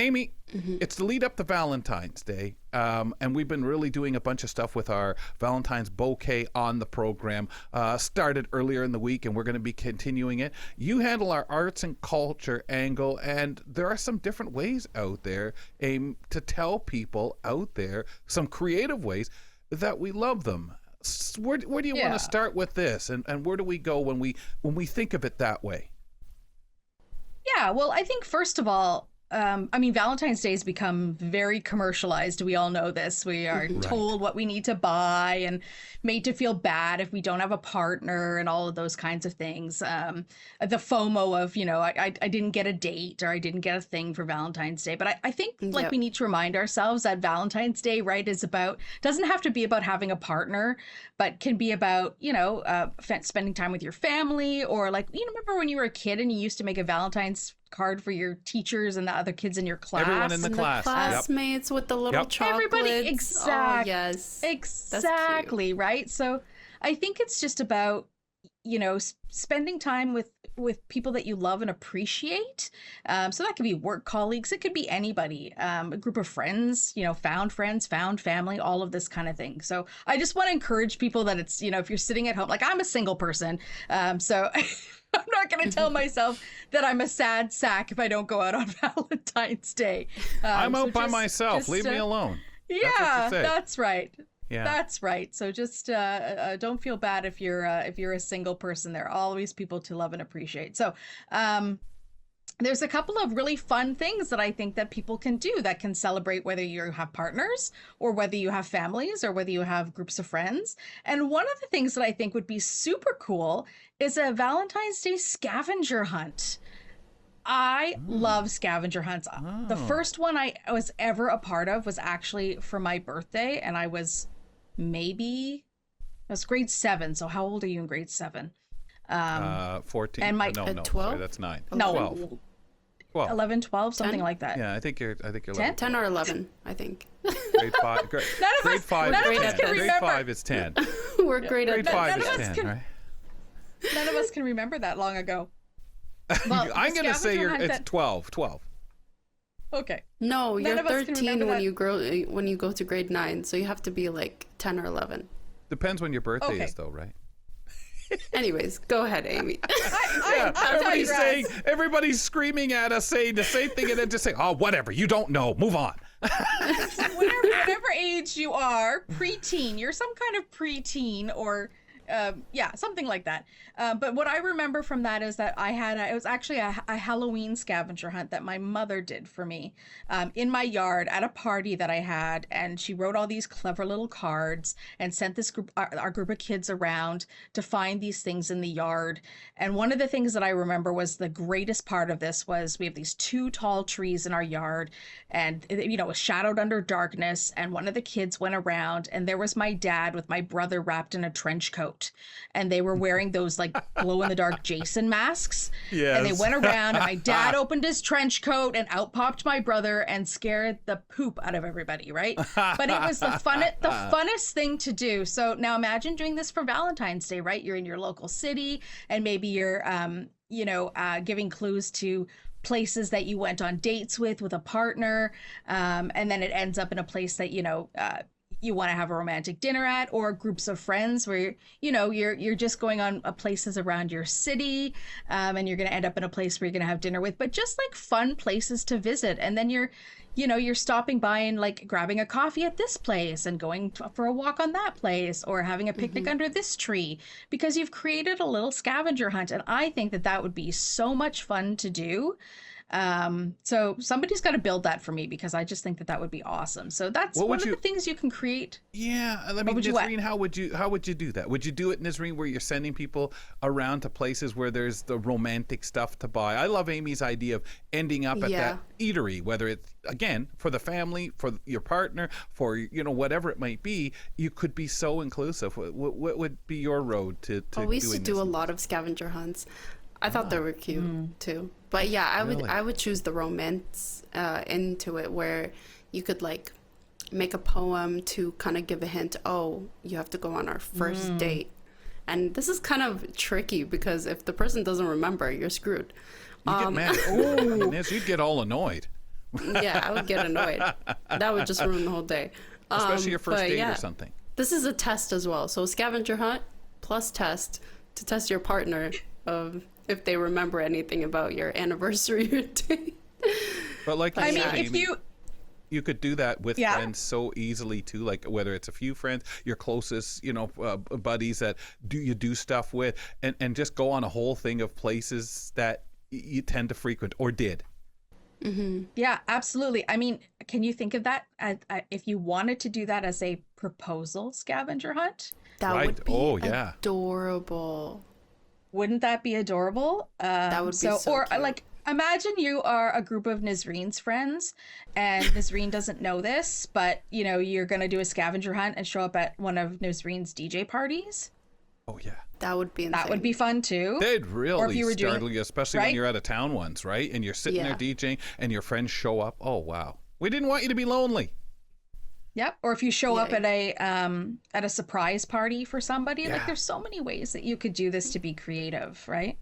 Amy, it's the lead up to Valentine's Day, and we've been really doing a bunch of stuff with our Valentine's bouquet on the program. Started earlier in the week, and we're going to be continuing it. You handle our arts and culture angle, and there are some different ways out there, to tell people out there some creative ways that we love them. Where do you want to start with this, and where do we go when we think of it that way? Yeah, well, I think first of all, Valentine's Day has become very commercialized. We all know this. We are told what we need to buy and made to feel bad if we don't have a partner and all of those kinds of things. The FOMO of, I didn't get a date or I didn't get a thing for Valentine's Day. But I think we need to remind ourselves that Valentine's Day, doesn't have to be about having a partner, but can be about, spending time with your family or remember when you were a kid and you used to make a Valentine's card for your teachers and the other kids in your class. Everyone in the class. The classmates with the little chocolates. Everybody, exactly. Oh, yes. Exactly, right? So I think it's just about, spending time with people that you love and appreciate. So that could be work colleagues. It could be anybody, a group of friends, found friends, found family, all of this kind of thing. So I just want to encourage people that it's, if you're sitting at home, I'm a single person. So I'm not going to tell myself that I'm a sad sack if I don't go out on Valentine's Day. I'm out by myself. Leave me alone. Yeah, that's right. Yeah, that's right. So just don't feel bad if you're a single person. There are always people to love and appreciate. So there's a couple of really fun things that I think that people can do that can celebrate whether you have partners or whether you have families or whether you have groups of friends. And one of the things that I think would be super cool is a Valentine's Day scavenger hunt. I love scavenger hunts. The first one I was ever a part of was actually for my birthday, and I was grade 7. So how old are you in grade 7? 14. And my 12? Sorry, that's 9. No, 12. 12. 11, 12, something 10? like that. Yeah, I think you're 10? 10 or 11, I think. Grade 5. Grade 5. Grade 5 is 10. We're great at 5 is 10, right? None of us can remember that long ago. Well, I'm going to say it's 12. 12. Okay. No, you're 13 when you go to grade 9, so you have to be 10 or 11. Depends when your birthday is, though, right? Anyways, go ahead, Amy. Everybody's screaming at us saying the same thing, and then just say, "Oh, whatever, you don't know. Move on." Whatever age you are, preteen, you're some kind of preteen or. Something like that. But what I remember from that is that it was actually a Halloween scavenger hunt that my mother did for me in my yard at a party that I had. And she wrote all these clever little cards and sent our group of kids around to find these things in the yard. And one of the things that I remember was the greatest part of this was we have these 2 tall trees in our yard and, it was shadowed under darkness. And one of the kids went around and there was my dad with my brother wrapped in a trench coat. And they were wearing those glow in the dark Jason masks. Yes. And they went around and my dad opened his trench coat and out popped my brother and scared the poop out of everybody, right? But it was the funnest thing to do. So now imagine doing this for Valentine's Day, right? You're in your local city and maybe you're giving clues to places that you went on dates with a partner. And then it ends up in a place that, you want to have a romantic dinner at, or groups of friends where you're just going on places around your city, and you're going to end up in a place where you're going to have dinner with, but just fun places to visit. And then you're stopping by and grabbing a coffee at this place and going for a walk on that place, or having a picnic under this tree, because you've created a little scavenger hunt. And I think that would be so much fun to do. So somebody's got to build that for me, because I just think that would be awesome. So that's one of the things you can create. Yeah, Nisreen, how would you do that? Would you do it, Nisreen, where you're sending people around to places where there's the romantic stuff to buy? I love Amy's idea of ending up at that eatery, whether it's, again, for the family, for your partner, for whatever it might be. You could be so inclusive. What would be your road to we used to do a lot of scavenger hunts. I thought they were cute too. But yeah, I would choose the romance into it, where you could make a poem to kind of give a hint. Oh, you have to go on our first date. And this is kind of tricky, because if the person doesn't remember, you're screwed. You get mad. Oh, you'd get all annoyed. Yeah, I would get annoyed. That would just ruin the whole day. Especially your first but date yeah, or something. This is a test as well. So scavenger hunt plus test to test your partner of if they remember anything about your anniversary or date. But like you I mean, said, if Amy, you could do that with Yeah. friends so easily too, like whether it's a few friends, your closest, buddies that you do stuff with, and just go on a whole thing of places that you tend to frequent or did. Yeah, absolutely. I mean, can you think of that if you wanted to do that as a proposal scavenger hunt? That Right. would be Oh, yeah. adorable. Wouldn't that be adorable? That would be so or cute. like, imagine you are a group of Nazreen's friends, and Nazreen doesn't know this, but you're gonna do a scavenger hunt and show up at one of Nazreen's DJ parties. Oh yeah. That would be insane. That would be fun too. They'd Or if really you were doing- startle you, especially when right? you're out of town ones, right? And you're sitting Yeah. there DJing and your friends show up. Oh wow. We didn't want you to be lonely. Yep. Or if you show Yeah. up at a surprise party for somebody, Yeah. like there's so many ways that you could do this to be creative, right?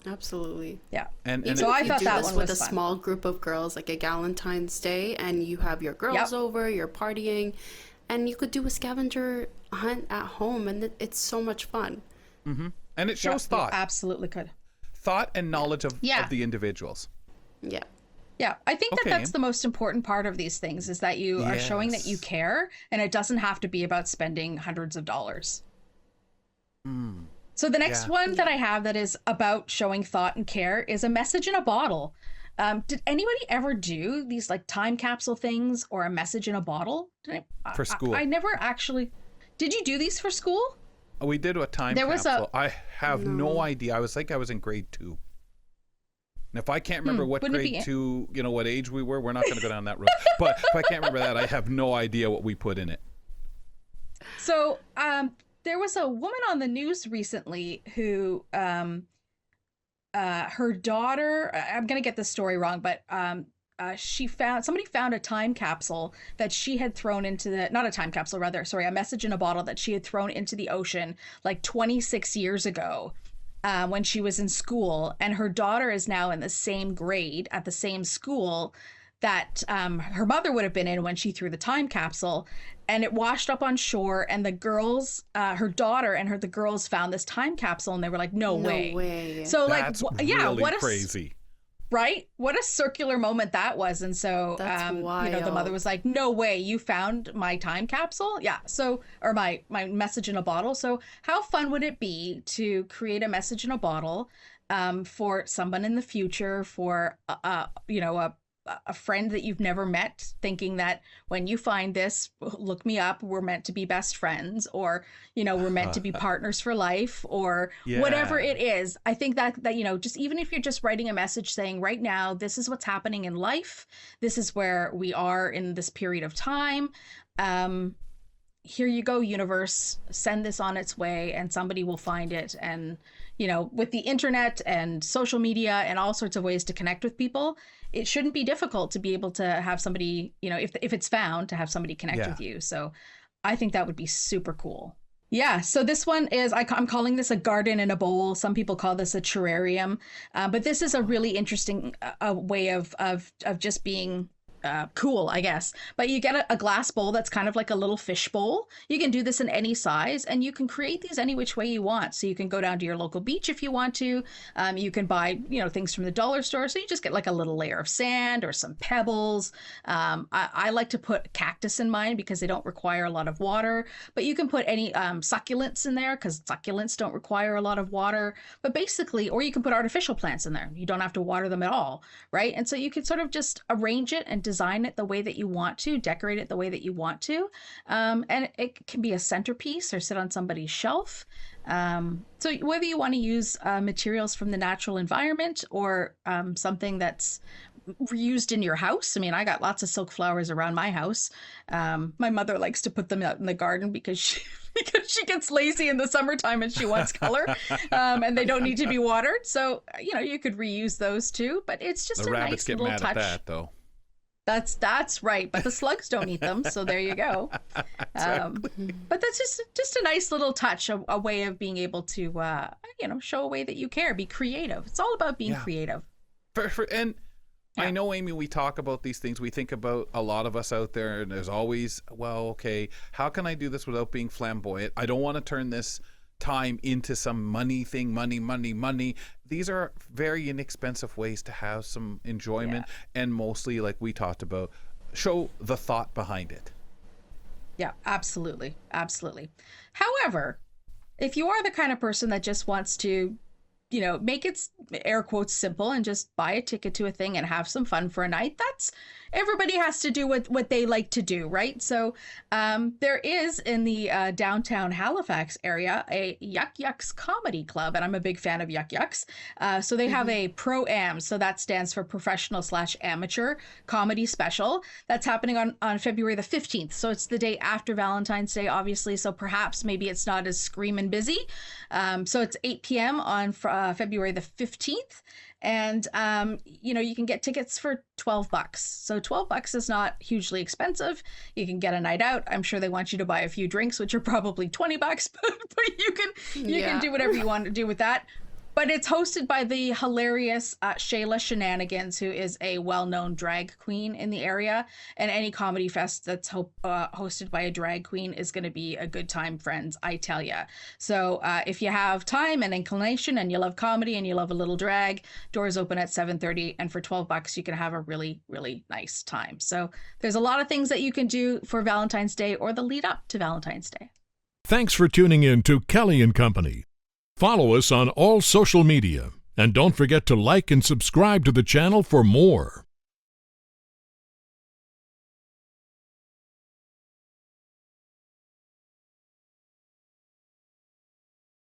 Absolutely. Yeah. And So I You thought do that this one with was a fun. small group of girls, like a Valentine's Day, and you have your girls Yep. over, you're partying, and you could do a scavenger hunt at home, and it's so much fun. and it shows Yep, thought. you absolutely could. Thought and knowledge of Yeah. the individuals. Yeah. Yeah, I think that Okay. that's the most important part of these things is that you are showing that you Yes. care, and it doesn't have to be about spending hundreds of dollars. So the next Yeah. one that I have that is about showing thought and care is a message in a bottle. Did anybody ever do these like time capsule things or a message in a bottle? For school. I never actually. Did you do these for school? We did a time There was capsule. I have no idea. I was in grade 2. And if I can't remember what wouldn't it grade be- 2, what age we were, we're not going to go down that road. But if I can't remember that, I have no idea what we put in it. So there was a woman on the news recently who her daughter, I'm going to get the story wrong, but somebody found a time capsule that she had thrown into not a time capsule, rather, sorry, a message in a bottle that she had thrown into the ocean like 26 years ago when she was in school. And her daughter is now in the same grade at the same school that her mother would have been in when she threw the time capsule, and it washed up on shore, and the girls, her daughter and the girls found this time capsule, and they were like, no way. So That's really what a crazy. right? What a circular moment that was. And so, That's the wild. mother was like, no way, you found my time capsule? Yeah. So, or my message in a bottle. So how fun would it be to create a message in a bottle for someone in the future, for, a friend that you've never met, thinking that when you find this, look me up, we're meant to be best friends, or we're meant to be partners for life, or whatever Yeah. it is. I think that just even if you're just writing a message saying, right now this is what's happening in life, this is where we are in this period of time, here you go, universe, send this on its way, and somebody will find it. And with the internet and social media and all sorts of ways to connect with people, it shouldn't be difficult to be able to have somebody, if it's found, to have somebody connect Yeah. with you. So I think that would be super cool. Yeah, so this one is, I'm calling this a garden in a bowl. Some people call this a terrarium, but this is a really interesting way of just being cool, I guess. But you get a glass bowl that's kind of like a little fish bowl. You can do this in any size, and you can create these any which way you want. So you can go down to your local beach if you want to. You can buy, things from the dollar store. So you just get like a little layer of sand or some pebbles. I like to put cactus in mine because they don't require a lot of water. But you can put any succulents in there because succulents don't require a lot of water. But basically, or you can put artificial plants in there. You don't have to water them at all, right? And so you can sort of just arrange it and design it the way that you want to, decorate it the way that you want to. And it can be a centerpiece or sit on somebody's shelf. So whether you want to use materials from the natural environment or something that's reused in your house. I mean, I got lots of silk flowers around my house. My mother likes to put them out in the garden because she gets lazy in the summertime and she wants color, and they don't need to be watered. So, you could reuse those too, but it's just The a rabbits nice get little mad touch. at that, though. That's right, but the slugs don't eat them, so there you go. But that's just a nice little touch, a way of being able to, show a way that you care, be creative. It's all about being creative. And I know, Amy, we talk about these things. We think about a lot of us out there, and there's always, well, okay, how can I do this without being flamboyant? I don't want to turn this time into some money thing, money. These are very inexpensive ways to have some enjoyment, and mostly, like we talked about, show the thought behind it. Yeah, absolutely. However, if you are the kind of person that just wants to, make it air quotes simple and just buy a ticket to a thing and have some fun for a night, that's everybody has to do what they like to do, right? So there is in the downtown Halifax area a Yuk Yuk's comedy club, and I'm a big fan of Yuk Yuk's. So they have a pro-am, so that stands for professional/amateur comedy special. That's happening on February the 15th. So it's the day after Valentine's Day, obviously. So perhaps maybe it's not as screaming busy. So it's 8 p.m. on February the 15th. And, you can get tickets for $12. So $12 is not hugely expensive. You can get a night out. I'm sure they want you to buy a few drinks, which are probably $20, but you can do whatever you want to do with that. But it's hosted by the hilarious Shayla Shenanigans, who is a well-known drag queen in the area. And any comedy fest that's hosted by a drag queen is going to be a good time, friends, I tell ya. So if you have time and inclination and you love comedy and you love a little drag, doors open at 7:30. And for $12, you can have a really, really nice time. So there's a lot of things that you can do for Valentine's Day or the lead up to Valentine's Day. Thanks for tuning in to Kelly and Company. Follow us on all social media, and don't forget to like and subscribe to the channel for more.